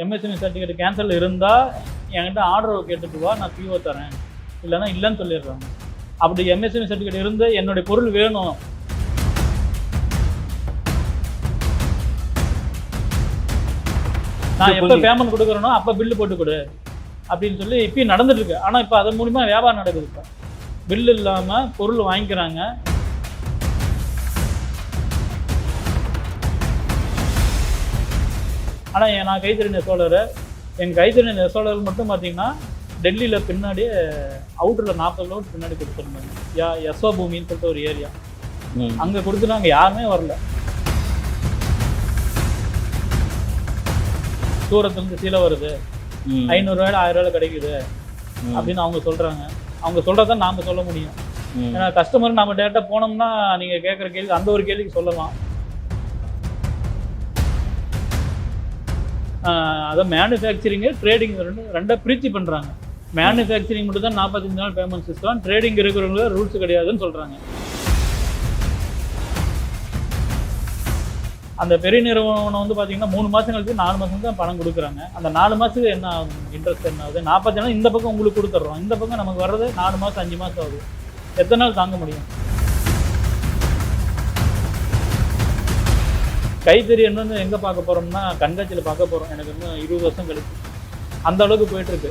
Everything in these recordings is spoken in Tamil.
எம்எஸ்எம்இ சர்டிஃபிகேட் கேன்சல் இருந்தால் என்கிட்ட ஆர்டர் கேட்டுட்டு வா, நான் பிஓ தரேன், இல்லைன்னா இல்லைன்னு சொல்லிடுறாங்க. அப்படி எம்எஸ்எம்இ சர்டிஃபிகேட் இருந்து என்னுடைய பொருள் வேணும், நான் எப்போ பேமெண்ட் கொடுக்குறேனோ அப்போ பில்லு போட்டு கொடு அப்படின்னு சொல்லி இப்பயும் நடந்துட்டு இருக்கு. ஆனால் இப்போ அதன் மூலிமா வியாபாரம் நடக்குது. இப்போ பில்லு இல்லாமல் பொருள் வாங்கிக்கிறாங்க. ஆனால் நான் கைத்தறி நெசவாளர், எங்கள் கைத்தறி நெசவாளர் மட்டும் பார்த்தீங்கன்னா டெல்லியில் பின்னாடியே அவுட்டரில் 40 கிலோமீட்டர் பின்னாடி கொடுத்துருந்தாங்க. யசோ பூமின்னு சொல்லிட்டு ஒரு ஏரியா, அங்கே கொடுத்துட்டு அங்கே யாருமே வரல. தூரத்துலேருந்து சீலை வருது, 500 ரூபாய் 1000 ரூபாய் கிடைக்குது அப்படின்னு அவங்க சொல்கிறாங்க. அவங்க சொல்கிறதான் நாம் சொல்ல முடியும். ஏன்னா கஸ்டமர் நம்ம டேரெக்டாக போனோம்னா நீங்கள் கேட்குற கேள்வி அந்த ஒரு கேள்விக்கு சொல்லலாம். அதான் மேனுஃபேக்சரிங்கு ட்ரேடிங் ரெண்டாக பிரித்து பண்ணுறாங்க. மேனுஃபேக்சரிங் மட்டும் தான் 45 நாள் பேமெண்ட் சிஸ்டம், ட்ரேடிங் இருக்கிறவங்க ரூல்ஸ் கிடையாதுன்னு சொல்கிறாங்க. அந்த பெரிய நிறுவனம் வந்து பார்த்தீங்கன்னா 3 மாதம் கழிச்சு 4 மாதம் தான் பணம் கொடுக்குறாங்க. அந்த 4 மாதத்துக்கு என்ன ஆகும், இன்ட்ரெஸ்ட் என்ன ஆகுது? 40 நாள் இந்த பக்கம் உங்களுக்கு கொடுத்துட்றோம், இந்த பக்கம் நமக்கு வர்றது 4 மாதம் 5 மாதம் ஆகுது. எத்தனை நாள் தாங்க முடியும்? கைத்தறி என்னன்னு எங்கே பார்க்க போகிறோம்னா கண்காட்சியில் பார்க்க போகிறோம். எனக்கு இன்னும் 20 வருஷம் கழிச்சு அந்த அளவுக்கு போயிட்டுருக்கு.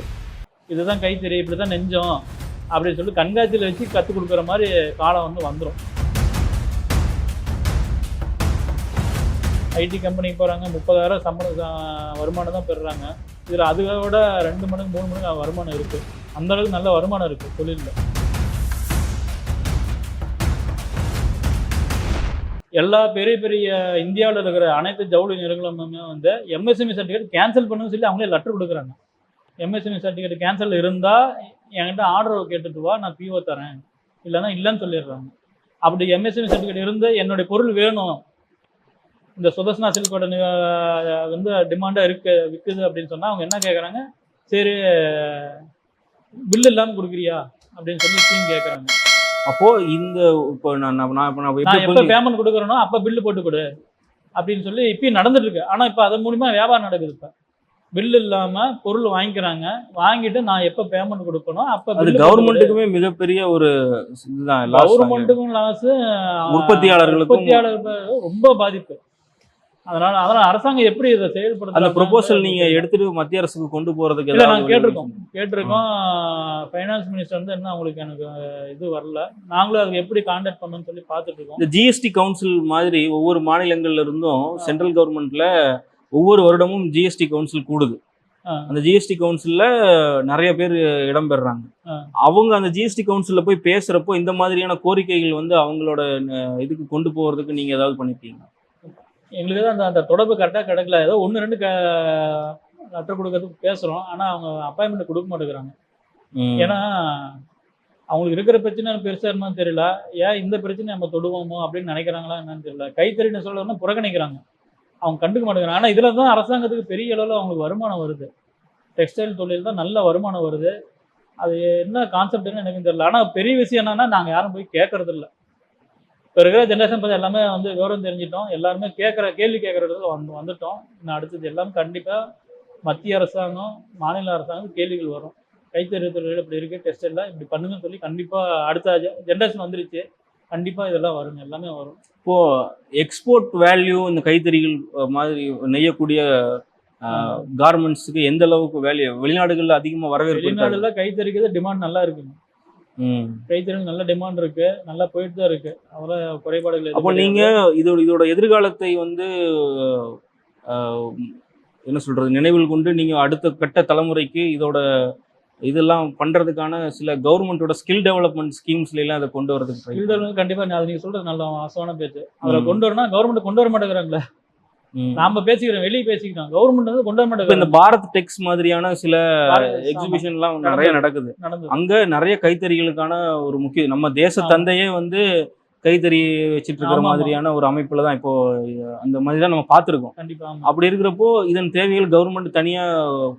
இதுதான் கைத்தறி, இப்படி தான் நெஞ்சம் அப்படின்னு சொல்லி கண்காட்சியில் வச்சு கற்றுக் கொடுக்குற மாதிரி காலம் வந்து வந்துடும். ஐடி கம்பெனிக்கு போகிறாங்க, 30,000 வருமானம் தான் பெறுறாங்க. இதில் அதோட 2 மடங்கு 3 மடங்கு வருமானம் இருக்குது. அந்தளவுக்கு நல்ல வருமானம் இருக்குது தொழிலில். எல்லா பெரிய பெரிய இந்தியாவில் இருக்கிற அனைத்து ஜவுளி நிறுவனமுமே வந்து எம்எஸ்எம்இ சர்டிஃபிகேட் கேன்சல் பண்ணுன்னு சொல்லி அவங்களே லெட்டர் கொடுக்குறாங்க. எம்எஸ்எம்இ சர்டிஃபிகேட் கேன்சல் இருந்தால் என்கிட்ட ஆர்டர் கேட்டுட்டு வா, நான் பிஓ தரேன், இல்லைன்னா இல்லைன்னு சொல்லிடுறாங்க. அப்படி எம்எஸ்எம்இ சர்டிஃபிகேட் இருந்து என்னுடைய பொருள் வேணும், இந்த சுதர்சனா சில்கோட வந்து டிமாண்டாக விற்குது அப்படின்னு சொன்னால் அவங்க என்ன கேட்குறாங்க, சரி பில்லு இல்லாமல் கொடுக்குறியா அப்படின்னு சொல்லி ஸ்கீம் கேட்குறாங்க. அப்போது இந்த இப்போ நான் எப்போ பேமெண்ட் கொடுக்குறேனோ அப்போ பில்லு போட்டு கொடு அப்படின்னு சொல்லி இப்பயும் நடந்துட்டு இருக்கு. ஆனால் இப்போ அதன் மூலிமா வியாபாரம் நடக்குது. இப்போ பில்லு இல்லாமல் பொருள் வாங்கிக்கிறாங்க, வாங்கிட்டு நான் எப்போ பேமெண்ட் கொடுக்கணும் அப்போ கவர்மெண்ட்டுக்குமே மிகப்பெரிய ஒரு இதுதான். கவர்மெண்ட்டுக்கும் லாஸு, உற்பத்தியாளர்களுக்கும் ரொம்ப பாதிப்பு. அதனால அரசாங்கம் எப்படி இதை செயல்படுத்த அந்த ப்ரொபோசல் நீங்க எடுத்துட்டு மத்திய அரசுக்கு கொண்டு போறதுக்கு இல்லை நாங்கள் கேட்டிருக்கோம். ஃபைனான்ஸ் மினிஸ்டர் வந்து என்ன அவங்களுக்கு எனக்கு இது வரல. நாங்களும் அதுக்கு எப்படி கான்டாக்ட் பண்ணணும்னு சொல்லி பார்த்துட்டு இருக்கோம். இந்த ஜிஎஸ்டி கவுன்சில் மாதிரி ஒவ்வொரு மாநிலங்கள்ல இருந்தும் சென்ட்ரல் கவர்மெண்ட்ல ஒவ்வொரு வருடமும் ஜிஎஸ்டி கவுன்சில் கூடுது. அந்த ஜிஎஸ்டி கவுன்சில்ல நிறைய பேர் இடம்பெறாங்க. அவங்க அந்த ஜிஎஸ்டி கவுன்சில்ல போய் பேசுறப்போ இந்த மாதிரியான கோரிக்கைகள் வந்து அவங்களோட இதுக்கு கொண்டு போறதுக்கு நீங்க ஏதாவது பண்ணிருக்கீங்க? எங்களுக்கு தான் அந்த தொடர்பு கரெக்டாக கிடைக்கல. ஏதோ 1-2 லெட்டர் கொடுக்கறதுக்கு பேசுகிறோம், ஆனால் அவங்க அப்பாயின்மெண்ட் கொடுக்க மாட்டேங்கிறாங்க. ஏன்னா அவங்களுக்கு இருக்கிற பிரச்சனை பெருசாக இருந்தாலும் தெரியல, ஏன் இந்த பிரச்சனை நம்ம தொடுவோமோ அப்படின்னு நினைக்கிறாங்களா என்னன்னு தெரியல. கைத்தறின்னு சொல்கிறோம்னா புறக்கணிக்கிறாங்க, அவங்க கண்டுக்க மாட்டேங்கிறாங்க. ஆனால் இதில் தான் அரசாங்கத்துக்கு பெரிய அளவில் அவங்களுக்கு வருமானம் வருது. டெக்ஸ்டைல் தொழில் தான் நல்ல வருமானம் வருது. அது என்ன கான்செப்ட்னு எனக்கு தெரியல. ஆனால் பெரிய விஷயம் என்னன்னா நாங்கள் யாரும் போய் கேட்கறது இல்லை. இப்போ இருக்கிற ஜென்ரேஷன் பார்த்து எல்லாமே வந்து விவரம் தெரிஞ்சிட்டோம். எல்லாருமே கேள்வி கேட்குறதுல வந்துட்டோம். இன்னும் அடுத்தது எல்லாம் கண்டிப்பாக மத்திய அரசாங்கம் மாநில அரசாங்கம் கேள்விகள் வரும். கைத்தறி தொழில் இப்படி இருக்குது, டெக்ஸ்டைல்லாம் இப்படி பண்ணுங்கன்னு சொல்லி கண்டிப்பாக அடுத்த ஜென்ரேஷன் வந்துருச்சு, கண்டிப்பாக இதெல்லாம் வருங்க, எல்லாமே வரும். இப்போது எக்ஸ்போர்ட் வேல்யூ இந்த கைத்தறிகள் மாதிரி நெய்யக்கூடிய கார்மெண்ட்ஸுக்கு எந்த அளவுக்கு வேல்யூ வெளிநாடுகளில் அதிகமாக வரவேற்பு? வெளிநாடுல கைத்தறிக்கு டிமாண்ட் நல்லா இருக்குங்க. கைத்தறி நல்ல டிமாண்ட் இருக்கு, நல்லா போயிட்டு தான் இருக்கு. அதெல்லாம் குறைபாடுகள். அப்போ நீங்க இதோட எதிர்காலத்தை வந்து என்ன சொல்றது நினைவில் கொண்டு நீங்க அடுத்த கட்ட தலைமுறைக்கு இதெல்லாம் பண்றதுக்கான சில கவர்மெண்டோட ஸ்கில் டெவலப்மெண்ட் ஸ்கீம்ஸ்ல எல்லாம் அதை கொண்டு வரதுக்கு ஸ்கில் டெவலப்மெண்ட் கண்டிப்பா அது நீங்க சொல்றது நல்ல ஆசையான பேச்சு. அதில் கொண்டு வரணும், கவர்மெண்ட் கொண்டு வர மாட்டேங்கிறாங்களே. நாம பேசிக்கிறோம், வெளியே பேசிக்கிறோம், கவர்மெண்ட் வந்து கொண்டு வர மாட்டேங்குது. இந்த பாரத் டெக்ஸ் மாதிரியான சில எக்ஸிபிஷன் எல்லாம் நிறைய நடக்குது. அங்க நிறைய கைத்தறிகளுக்கான ஒரு முக்கிய நம்ம தேச தந்தையே வந்து கைத்தறி வச்சுட்டு இருக்கிற மாதிரியான ஒரு அமைப்புல தான் இப்போ அந்த மாதிரி தான் நம்ம பார்த்துருக்கோம். அப்படி இருக்கிறப்போ இதன் தேவைகள் கவர்மெண்ட் தனியா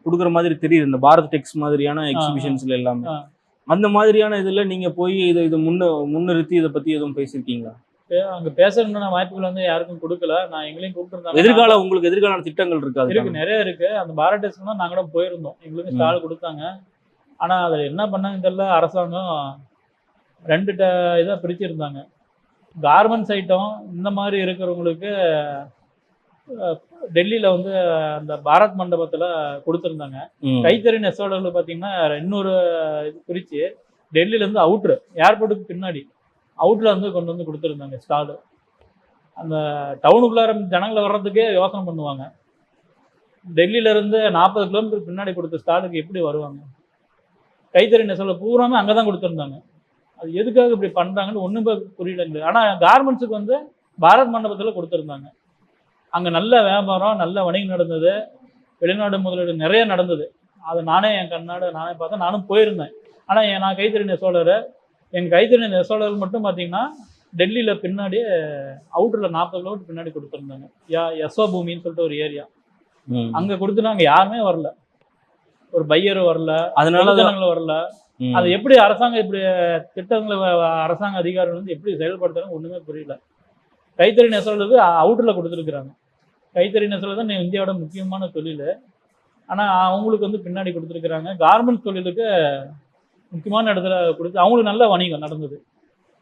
கொடுக்குற மாதிரி தெரியுது. இந்த பாரத் டெக்ஸ் மாதிரியான எக்ஸிபிஷன்ஸ்ல எல்லாமே அந்த மாதிரியான இதுல நீங்க போய் இதை முன்னிறுத்தி இதை பத்தி எதுவும் பேசியிருக்கீங்களா? அங்க பேசுறதுக்கான வாய்ப்புகள் வந்து யாருக்கும் கொடுக்கல. நான் எங்களையும் எதிர்கால உங்களுக்கு எதிர்கால திட்டங்கள் இருக்காது? இருக்கு, நிறைய இருக்கு. அந்த பாரத் டெக்ஸ்னா நாங்க கூட போயிருந்தோம். எங்களுக்கு ஸ்டால் கொடுத்தாங்க. ஆனா அதுல என்ன பண்ணாங்கன்னு தெரியல. அரசாங்கம் 2 இதா பிரிச்சிருந்தாங்க. கார்மெண்ட்ஸ் ஐட்டம் இந்த மாதிரி இருக்கிறவங்களுக்கு டெல்லியில வந்து அந்த பாரத் மண்டபத்துல கொடுத்துருந்தாங்க. கைத்தறி நெசவாளர்கள் பாத்தீங்கன்னா இன்னொரு இது பிரிச்சு டெல்லியில இருந்து அவுட்ரு ஏர்போர்ட்டுக்கு பின்னாடி அவுட்ல வந்து கொண்டு வந்து கொடுத்துருந்தாங்க ஸ்டாலு. அந்த டவுனுக்குள்ளார ஜனங்களை வர்றதுக்கே யோசனை பண்ணுவாங்க. டெல்லியில இருந்து 40 கிலோமீட்டர் பின்னாடி கொடுத்த ஸ்டாலுக்கு எப்படி வருவாங்க? கைத்தறி நெசவுல பூராமே அங்கதான் கொடுத்துருந்தாங்க. அது எதுக்காக இப்படி பண்றாங்கன்னு ஒண்ணுமே புரியல எங்களுக்கு. ஆனா கார்மெண்ட்ஸுக்கு வந்து பாரத் மண்டபத்துல கொடுத்துருந்தாங்க. அங்க நல்ல வியாபாரம், நல்ல வணிகம் நடந்தது. வெளிநாடு முதலீடு நிறைய நடந்தது. அது நானே என் கண்ணாட நானே பார்த்தேன். நானும் போயிருந்தேன். ஆனா நான் கைத்தறி நெசவாளர். எங்க கைத்தறி நெசவாளர்கள் மட்டும் பார்த்தீங்கன்னா டெல்லியில பின்னாடியே அவுட்டர்ல 40 கிலோமீட்டர் பின்னாடி கொடுத்துருந்தாங்க. யசோ பூமின்னு சொல்லிட்டு ஒரு ஏரியா. அங்க கொடுத்துனா அங்க யாருமே வரல. ஒரு பையரும் வரல, அதனால ஜனங்களும் வரல. அது எப்படி அரசாங்கம் இப்படி திட்டங்களை அரசாங்க அதிகாரிகள் வந்து எப்படி செயல்படுத்துறாங்க ஒண்ணுமே புரியல. கைத்தறி நெசவாளருக்கு அவுட்டர்ல கொடுத்துருக்குறாங்க. கைத்தறி நெசவாளர் தான் இந்தியாவோட முக்கியமான தொழில். ஆனா அவங்களுக்கு வந்து பின்னாடி கொடுத்துருக்குறாங்க. கார்மெண்ட் தொழிலுக்கு முக்கியமான இடத்துல கொடுத்து அவங்களுக்கு நல்ல வணிகம் நடந்தது.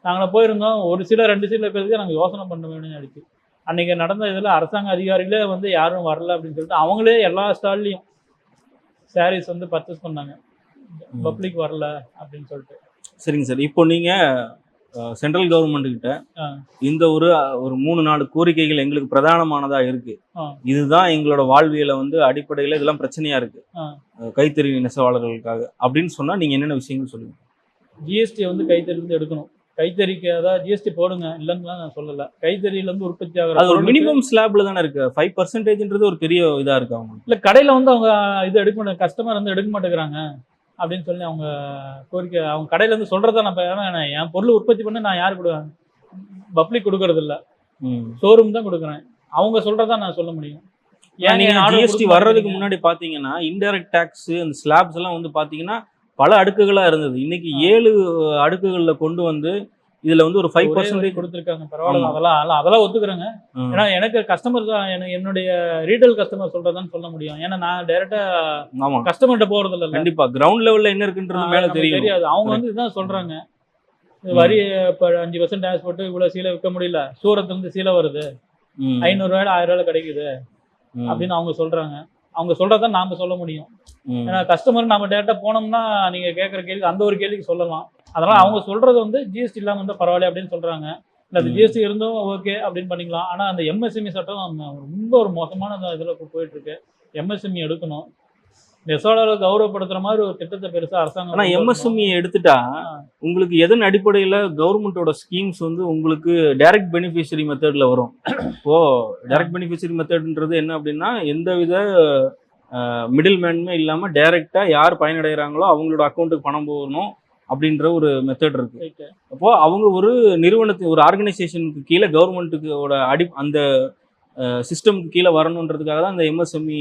நாங்கள் போயிருந்தோம். ஒரு சில 2 சில பேருக்கு நாங்கள் யோசனை பண்ண வேணும்னு ஆயிடுச்சு. அன்னைக்கு நடந்த இதில் அரசாங்க அதிகாரிகளே வந்து யாரும் வரல அப்படின்னு சொல்லிட்டு அவங்களே எல்லா ஸ்டால்லையும் சாரீஸ் வந்து பர்ச்சேஸ் பண்ணாங்க. பப்ளிக் வரல அப்படின்னு சொல்லிட்டு. சரிங்க சார். இப்போ நீங்க சென்ட்ரல் கவர்மெண்ட் கிட்ட இந்த ஒரு 3-4 கோரிக்கைகள் எங்களுக்கு பிரதானமானதா இருக்கு, இதுதான் எங்களோட வாழ்வியல வந்து அடிப்படையில இதெல்லாம் பிரச்சனையா இருக்கு கைத்தறி நெசவாளர்களுக்காக அப்படின்னு சொன்னா நீங்க என்னென்ன விஷயங்கள் சொல்லுங்க? ஜிஎஸ்டி வந்து கைத்தறியிலிருந்து எடுக்கணும். கைத்தறிக்கு அதாவது ஜிஎஸ்டி போடுங்க, இல்லைன்னு நான் சொல்லல. கைத்தறியில இருந்து உற்பத்தி ஆகிற அது ஒரு மினிமம் ஸ்லாப்ல தானே இருக்கு. 5% ஒரு பெரிய இதா இருக்கு. அவங்க இல்ல கடையில வந்து அவங்க இது எடுக்க மாட்டாங்க, கஸ்டமர் வந்து எடுக்க மாட்டேங்கிறாங்க அப்படின்னு சொல்லி அவங்க கோரிக்கை அவங்க கடையில இருந்து சொல்றதா. நான் என் பொருள் உற்பத்தி பண்ணி நான் யாரு கொடுவேன்? பப்ளிக் கொடுக்கறது இல்ல, ஷோரூம் தான் கொடுக்குறேன். அவங்க சொல்றதா நான் சொல்ல முடியும். ஜிஎஸ்டி வர்றதுக்கு முன்னாடி பாத்தீங்கன்னா இன்டைரக்ட் டாக்ஸ் அந்த ஸ்லாப்ஸ் எல்லாம் வந்து பாத்தீங்கன்னா பல அடுக்குகளா இருந்தது. இன்னைக்கு 7 அடுக்குகள்ல கொண்டு வந்து இதுல வந்து ஒரு 5% கொடுத்துருக்காங்க. பரவாயில்ல, அதெல்லாம் ஒத்துக்கிறேங்க. ஏன்னா எனக்கு கஸ்டமர் தான், என்னுடைய ரீட்டைல் கஸ்டமர் சொல்றதான்னு சொல்ல முடியும். ஏன்னா நான் டைரக்டா கஸ்டமர்கிட்ட போறது இல்லை. கண்டிப்பா கிரவுண்ட் லெவல்ல என்ன இருக்குன்றது மேல தெரியாது. அவங்க வந்து இதுதான் சொல்றாங்க, வரி இப்ப 5% டேக்ஸ் போட்டு இவ்வளவு சீலை விற்க முடியல, சூரத்துல இருந்து சீலை வருது, 500 ரூபாய் 1000 ரூபாய் கிடைக்குது அப்படின்னு அவங்க சொல்றாங்க. அவங்க சொல்றதான் நாம சொல்ல முடியும். ஏன்னா கஸ்டமர் நம்ம டேரக்டா போனோம்னா நீங்க கேட்கற கேள்வி அந்த ஒரு கேள்விக்கு சொல்லலாம். அதனால அவங்க சொல்றது வந்து ஜிஎஸ்டி இல்லாம வந்து பரவாயில்ல அப்படின்னு சொல்றாங்க. இல்ல அது ஜிஎஸ்டி இருந்தும் ஓகே அப்படின்னு பண்ணிக்கலாம். ஆனா அந்த எம்எஸ்எம்இ சட்டம் ரொம்ப ஒரு மோசமான இதுல போயிட்டு இருக்கு. எம்எஸ்எம்இ எடுக்கணும். நெசவாளர்களை கௌரவப்படுத்துற மாதிரி ஒரு திட்டத்தை பெருசா அரசாங்கம். ஆனா எம்எஸ்எம்இ எடுத்துட்டா உங்களுக்கு எதன் அடிப்படையில கவர்மெண்டோட ஸ்கீம்ஸ் வந்து உங்களுக்கு டைரக்ட் பெனிஃபிஷரி மெத்தட்ல வரும். இப்போ டைரக்ட் பெனிஃபிஷரி மெத்தட்ன்றது என்ன அப்படின்னா எந்தவித மிடில் மேனுமே இல்லாம டைரக்டா யார் பயனடைகிறாங்களோ அவங்களோட அக்கௌண்ட்டுக்கு பணம் போகணும் அப்படின்ற ஒரு மெத்தட் இருக்கு. அப்போ அவங்க ஒரு நிறுவனத்துக்கு ஒரு ஆர்கனைசேஷனுக்கு கீழே கவர்மெண்ட்டுக்கு அந்த சிஸ்டம்க்கு கீழே வரணுன்றதுக்காக தான் அந்த எம்எஸ்எம்இ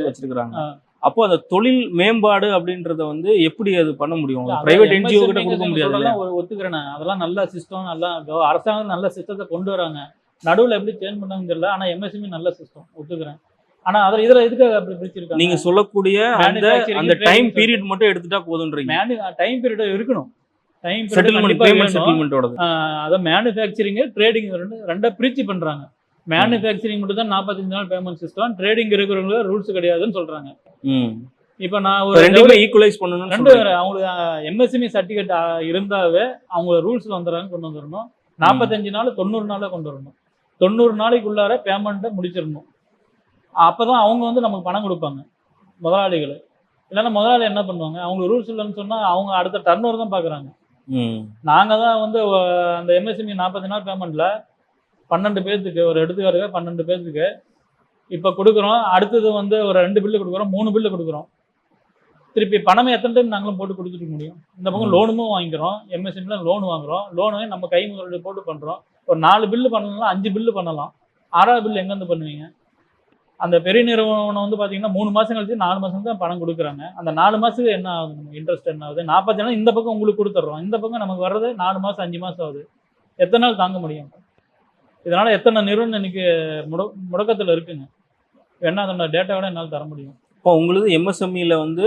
வச்சிருக்கிறாங்க. அப்போ அந்த தொழில் மேம்பாடு அப்படின்றத வந்து எப்படி அது பண்ண முடியும்? பிரைவேட் என்ஜிஓ கிட்ட கொடுக்க முடியாது. ஒத்துக்கிறேன், அதெல்லாம் நல்ல சிஸ்டம், நல்லா அரசாங்கம் நல்ல சிஸ்டத்தை கொண்டு வராங்க. நடுவில் எப்படி சேஞ்ச் பண்ணாங்கன்னு தெரியல. ஆனா எம்எஸ்எம்இ நல்ல சிஸ்டம், ஒத்துக்கிறேன். ஆனா அதுல இதுல எதுக்கு அப்படி பிரிச்சிருக்காங்க? நீங்க சொல்லக்கூடிய அந்த டைம் பீரியட் மட்டும் எடுத்துட்டா போதுன்றீங்க. டைம் பீரியட் இருக்கணும். டைம் செட்டில்மென்ட்டோட அத மேனுஃபேக்சரிங் ட்ரேடிங் ரெண்டா பிரிச்சு பண்றாங்க. மேனுஃபேக்சரிங் மட்டும் தான் 45 நாள் பேமெண்ட் சிஸ்டம். ட்ரேடிங் இருக்கிறவங்க ரூல்ஸ் கிடையாதுன்னு சொல்றாங்க. இப்ப நான் ஒரு ரெண்டுமே ஈக்குவலைஸ் பண்ணனும். அவங்களுக்கு எம்எஸ்எம்இ சர்டிபிகேட் இருந்தாவே அவங்க ரூல்ஸ்ல வந்துறாங்க, கொண்டு வந்துடணும். 45 நாள் 90 நாளா கொண்டு வரணும். 90 நாளைக்குள்ளார பேமெண்ட்டை முடிச்சிடணும். அப்பதான் அவங்க வந்து நமக்கு பணம் கொடுப்பாங்க முதலாளிகள். இல்லைன்னா முதலாளி என்ன பண்ணுவாங்க, அவங்க ரூல்ஸ் இல்லைன்னு சொன்னா அவங்க அடுத்த டர்ன் ஓவர் தான் பாக்குறாங்க. நாங்க தான் வந்து அந்த எம்எஸ்எம்இ 40 நாள் பேமெண்ட்ல 12 பேர்த்துக்கு ஒரு எடுத்துக்காட்டுக்கு 12 பேர்த்துக்கு இப்ப கொடுக்குறோம். அடுத்தது வந்து ஒரு 2 பில்லு கொடுக்குறோம், 3 பில்லு கொடுக்குறோம். திருப்பி பணமே எத்தனை டைம் நாங்களும் போட்டு கொடுத்துட்டு முடியும்? இந்த பக்கம் லோனும் வாங்கிக்கிறோம், எம்எஸ்எம்ல லோன் வாங்குறோம், லோனு நம்ம கை முதலீடு போட்டு பண்றோம். ஒரு 4 பில்லு பண்ணலாம், 5 பில்லு பண்ணலாம். 6ஆவது பில்லு எங்க இருந்து பண்ணுவீங்க? அந்த பெரிய நிறுவனம் வந்து பாத்தீங்கன்னா 3 மாசம் கழிச்சு 4 மாசம் தான் பணம் கொடுக்குறாங்க. அந்த 4 மாசத்துக்கு என்ன ஆகுது? இன்ட்ரெஸ்ட் என்ன ஆகுது? 40 நாள் இந்த பக்கம் உங்களுக்கு கொடுத்துட்றோம், இந்த பக்கம் நமக்கு வர்றது 4 மாசம் 5 மாசம் ஆகுது. எத்தனை நாள் தாங்க முடியும்? இதனால எத்தனை நிறுவனம் இன்னைக்கு முடக்கத்தில் இருக்குங்க. வேணா அதோட டேட்டாவோட என்னால் தர முடியும். இப்போ உங்களுக்கு எம்எஸ்எம்இல வந்து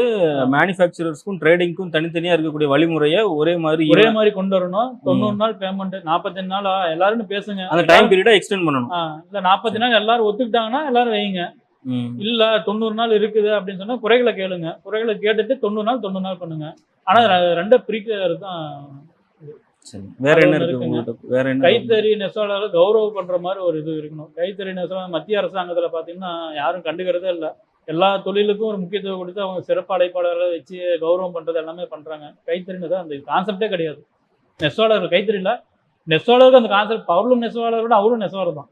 மேனுஃபேக்சரர்ஸ்க்கும் ட்ரேடிங்க்கும் தனித்தனியா இருக்கக்கூடிய வழிமுறையை ஒரே மாதிரி கொண்டு வரணும். 90 நாள் பேமெண்ட், 45 நாள் எல்லாரும் பேசுங்க. அந்த டைம் பீரியடை எக்ஸ்டெண்ட் பண்ணணும். இல்ல 40 நாள் எல்லாரும் ஒத்துக்கிட்டாங்கன்னா எல்லாரும் வைங்க. இல்ல 90 நாள் இருக்குது அப்படின்னு சொன்னா குறைகளை கேளுங்க. குறைகளை கேட்டுட்டு 90 நாள் பண்ணுங்க. ஆனா ரெண்ட பிரிக்கிறது தான். வேற என்ன இருக்கு? வேற என்ன? கைத்தறி நெசவாளர்கள் கௌரவம் பண்ற மாதிரி ஒரு இது இருக்கணும். கைத்தறி நெசவாளர் மத்திய அரசாங்கத்துல பாத்தீங்கன்னா யாரும் கண்டுக்கிறதே இல்லை. எல்லா தொழிலுக்கும் ஒரு முக்கியத்துவம் கொடுத்து அவங்க சிறப்பு அழைப்பாளர்களை வச்சு கௌரவம் பண்றது எல்லாமே பண்றாங்க. கைத்தறினது அந்த கான்செப்டே கிடையாது. நெசவாளர்கள் கைத்தறியில நெசவாளருக்கு அந்த கான்செப்ட், அவர்களும் நெசவாளர் விட அவரும் நெசவாளர் தான்.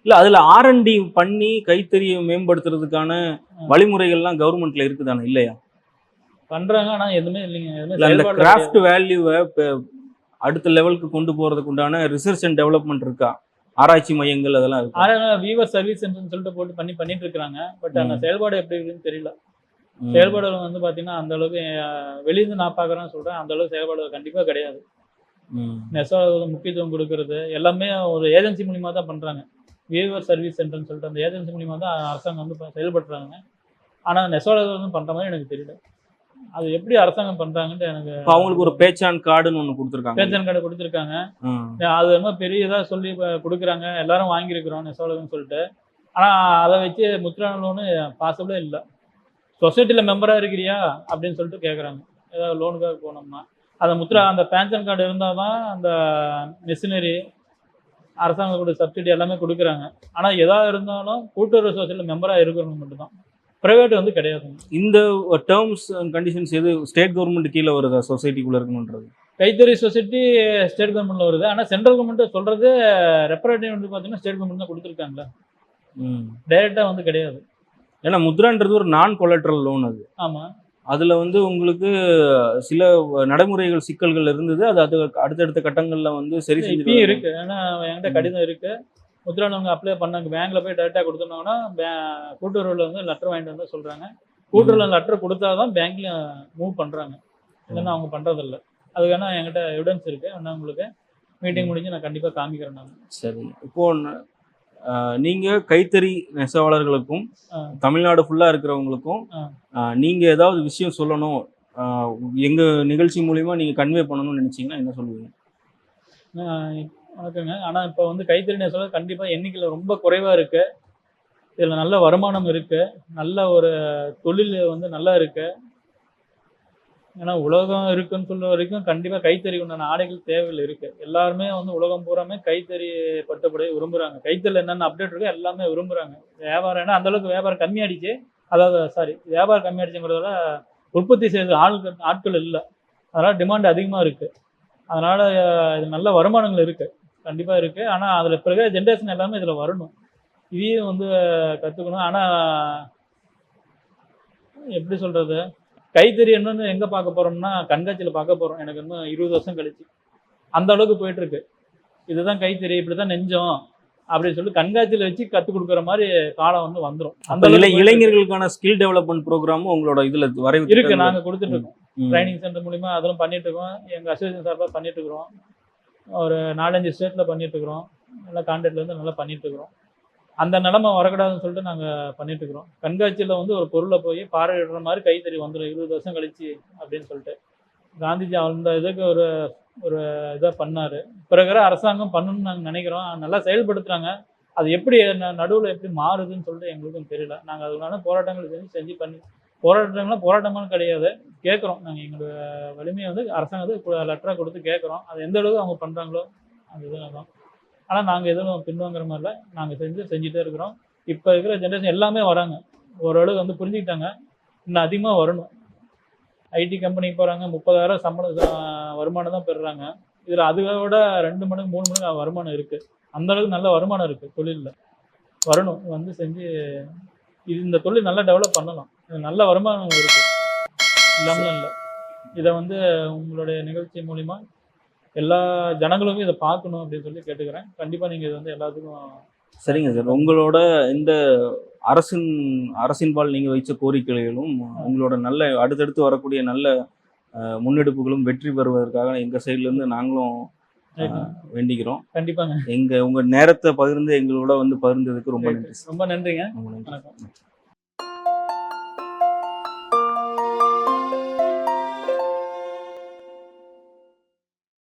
இல்ல அதுல R&D பண்ணி கைத்தறியை மேம்படுத்துறதுக்கான வழிமுறைகள்லாம் கவர்மெண்ட்ல இருக்குதானே? இல்லையா? பண்றாங்க, ஆனா எதுவுமே இல்லைங்க. அந்த கிராஃப்ட் வேல்யூவை அடுத்த லெவலுக்கு கொண்டு போறதுக்கு உண்டான ரிசர்ச் அண்ட் டெவலப்மெண்ட் இருக்கா? ஆராய்ச்சி மையங்கள் அதெல்லாம் இருக்கு. வீவர் சர்வீஸ் சென்டர்னு சொல்லிட்டு போட்டு பண்ணிட்டு இருக்காங்க. பட் அந்த செயல்பாடு எப்படி இருக்குன்னு தெரியல. செயல்பாடு வந்து பாத்தீங்கன்னா அந்த அளவுக்கு வெளியிருந்து நான் பாக்குறேன்னு சொல்றேன், அந்த அளவுக்கு செயல்பாடு கண்டிப்பா கிடையாது. நெசவாளர்களுக்கு முக்கியத்துவம் கொடுக்கறது எல்லாமே ஒரு ஏஜென்சி மூலியமா தான் பண்றாங்க. வீவர் சர்வீஸ் சென்டர்னு சொல்லிட்டு அந்த ஏஜென்சி மூலியமா தான் அரசாங்கம் வந்து செயல்படுறாங்க. ஆனா நெசவாளர்கள் வந்து பண்ற மாதிரி எனக்கு தெரியல. அது எப்படி அரசாங்கம் பண்றாங்கன்னு எனக்கு. அவங்களுக்கு ஒரு பேச்சான் கார்டுன்னு ஒண்ணு கொடுத்துருக்காங்க. பேச்சான் கார்டு கொடுத்துருக்காங்க. அது என்ன பெரியதா சொல்லி கொடுக்குறாங்க, எல்லாரும் வாங்கியிருக்கிறோம் நெசவாளர்கள்னு சொல்லிட்டு. ஆனா அதை வச்சு முத்ரா லோனு பாசிபிளே இல்லை. சொசைட்டில மெம்பரா இருக்கிறியா அப்படின்னு சொல்லிட்டு கேட்குறாங்க. ஏதாவது லோனுக்காக போனோம்னா அந்த பேன்ஷன் கார்டு இருந்தால் தான் அந்த மிஷினரி அரசாங்கத்தோட சப்சிடி எல்லாமே கொடுக்குறாங்க. ஆனால் எதாக இருந்தாலும் கூட்டுறவு சொசைட்டியில் மெம்பராக இருக்கிறவங்க மட்டும்தான், ப்ரைவேட் வந்து கிடையாது. இந்த டேர்ம்ஸ் அண்ட் கண்டிஷன்ஸ் எது ஸ்டேட் கவர்மெண்ட் கீழே வருதா சொசைட்டிக்குள்ளே இருக்கணுன்றது? கைத்தறி சொசைட்டி ஸ்டேட் கவர்மெண்ட்டில் வருது. ஆனால் சென்ட்ரல் கவர்மெண்ட்டு சொல்கிறது ரெப்ரஸன்டேட்டிவ் வந்து பார்த்தீங்கன்னா ஸ்டேட் கவர்மெண்ட் தான் கொடுத்துருக்காங்களா, டைரெக்டாக வந்து கிடையாது. ஏன்னா முத்ரான்றது ஒரு நான் கொலாட்ரல் லோன். அது ஆமாம். அதில் வந்து உங்களுக்கு சில நடைமுறைகள் சிக்கல்கள் இருந்தது. அது அடுத்தடுத்த கட்டங்களில் வந்து சரி செஞ்சு இருக்கு. ஏன்னா என்கிட்ட கடிதம் இருக்கு. முத்ரா லோன் அப்ளை பண்ணாங்க, பேங்க்ல போய் டேரெக்டாக கொடுத்துருந்தாங்கன்னா கூட்டுறவுல வந்து லெட்டர் வாங்கிட்டு வந்து சொல்றாங்க. கூட்டுறவுல லெட்டர் கொடுத்தாதான் பேங்க்ல மூவ் பண்றாங்க, இல்லைன்னா அவங்க பண்றதில்லை. அதுக்கான என்கிட்ட எவிடன்ஸ் இருக்கு. ஆனால் உங்களுக்கு மீட்டிங் முடிஞ்சு நான் கண்டிப்பா காமிக்கிறேன் நான். சரி, இப்போ நீங்க கைத்தறி நெசவாளர்களுக்கும் தமிழ்நாடு ஃபுல்லா இருக்கிறவங்களுக்கும் நீங்க ஏதாவது விஷயம் சொல்லணும், எங்க நிகழ்ச்சி மூலியமா நீங்க கன்வே பண்ணணும்னு நினைச்சீங்கன்னா என்ன சொல்லுவீங்க? வணக்கங்க. ஆனால் இப்போ வந்து கைத்தறி நெசவாளர் கண்டிப்பாக எண்ணிக்கையில் ரொம்ப குறைவாக இருக்கு. இதில் நல்ல வருமானம் இருக்கு, நல்ல ஒரு தொழில் வந்து நல்லா இருக்கு. ஏன்னா உலகம் இருக்குன்னு சொல்ற வரைக்கும் கண்டிப்பாக கைத்தறி உண்டான ஆடைகள் தேவைகள் இருக்கு. எல்லாருமே வந்து உலகம் பூராமே கைத்தறி பட்டுப்புடவை விரும்புறாங்க. கைத்தறியில் என்னென்ன அப்டேட் இருக்கோ எல்லாமே விரும்புறாங்க. வியாபாரம் ஏன்னா அந்த அளவுக்கு வியாபாரம் கம்மியாடிச்சு. வியாபாரம் கம்மியாடிச்சுங்கிறதால உற்பத்தி செய்யறது ஆட்கள் இல்லை. அதனால டிமாண்ட் அதிகமாக இருக்கு. அதனால இது நல்ல வருமானங்கள் இருக்கு, கண்டிப்பா இருக்கு. ஆனா அதுல பிறகு ஜென்ரேஷன் எல்லாமே இதுல வரணும், இதையும் வந்து கத்துக்கணும். ஆனா எப்படி சொல்றது, கைத்தறி என்னன்னு எங்க பார்க்க போறோம்னா கண்காட்சியில பார்க்க போறோம். எனக்கு இன்னும் 20 வருஷம் கழிச்சு அந்த அளவுக்கு போயிட்டு இருக்கு. இதுதான் கைத்தறி, இப்படிதான் நெஞ்சம் அப்படின்னு சொல்லி கண்காட்சியில வச்சு கற்றுக் கொடுக்குற மாதிரி காலம் வந்து வந்துடும். அந்த இளைஞர்களுக்கான ஸ்கில் டெவலப்மெண்ட் ப்ரோக்ராமும் உங்களோட இதுல வரைவு இருக்கு. நாங்க கொடுத்துட்டு இருக்கோம், ட்ரைனிங் சென்டர் மூலிமா அதெல்லாம் பண்ணிட்டு இருக்கோம். எங்க அசோசியேஷன் சார்பாக பண்ணிட்டு இருக்கிறோம். ஒரு 4-5 ஸ்டேட்ல பண்ணிட்டு இருக்கிறோம். நல்லா கான்டாக்ட்ல இருந்து நல்லா பண்ணிட்டு இருக்கிறோம். அந்த நிலைமை வரக்கூடாதுன்னு சொல்லிட்டு நாங்க பண்ணிட்டு இருக்கிறோம். கண்காட்சியில வந்து ஒரு பொருளை போய் பார்வையிடுற மாதிரி கைத்தறி வந்துடும் 20 வருஷம் கழிச்சு அப்படின்னு சொல்லிட்டு காந்திஜி அந்த இதுக்கு ஒரு ஒரு இதை பண்ணாரு. பிறகு அரசாங்கம் பண்ணணும்னு நாங்கள் நினைக்கிறோம், நல்லா செயல்படுத்துறாங்க. அது எப்படி நடுவில் எப்படி மாறுதுன்னு சொல்லிட்டு எங்களுக்கும் தெரியல. நாங்கள் அதுக்கான போராட்டங்கள் செஞ்சு பண்ணி போராட்டங்களும் கிடையாது, கேட்குறோம். நாங்கள் எங்களோட வலிமையை வந்து அரசாங்கத்துக்கு லெட்டராக கொடுத்து கேட்குறோம். அது எந்த அளவுக்கு அவங்க பண்ணுறாங்களோ அந்த இதில் தான். ஆனால் நாங்கள் எதுவும் பின்வாங்குற மாதிரில நாங்கள் செஞ்சுட்டே இருக்கிறோம். இப்போ இருக்கிற ஜென்ரேஷன் எல்லாமே வராங்க, ஓரளவுக்கு வந்து புரிஞ்சுக்கிட்டாங்க. இன்னும் அதிகமாக வரணும். ஐடி கம்பெனிக்கு போகிறாங்க, 30,000 சம்பளம் வருமானம் தான் பெறுறாங்க. இதில் அதோட 2 மடங்கு 3 மடங்கு வருமானம் இருக்குது. அந்த அளவுக்கு நல்ல வருமானம் இருக்குது தொழிலில். வரணும், வந்து செஞ்சு இந்த தொழில் நல்லா டெவலப் பண்ணலாம். நல்ல வருமானம் இருக்கு, இல்லாமல் இல்லை. இதை வந்து உங்களுடைய நிகழ்ச்சி மூலிமா எல்லா ஜனங்களுமே இதை பார்க்கணும் அப்படின்னு சொல்லி கேட்டுக்கிறேன். கண்டிப்பாக நீங்கள் இது வந்து எல்லாத்துக்கும். சரிங்க சார், உங்களோட இந்த அரசின்பால் நீங்கள் வைச்ச கோரிக்கைகளும் உங்களோட நல்ல அடுத்தடுத்து வரக்கூடிய நல்ல முன்னெடுப்புகளும் வெற்றி பெறுவதற்காக எங்கள் சைட்லேருந்து நாங்களும் வேண்டிக்கிறோம். கண்டிப்பாங்க. உங்க நேரத்தை பகிர்ந்து எங்களோட வந்து பகிர்ந்ததுக்கு ரொம்ப நன்றி. ரொம்ப நன்றிங்க. ரொம்ப நன்றி. வணக்கம்.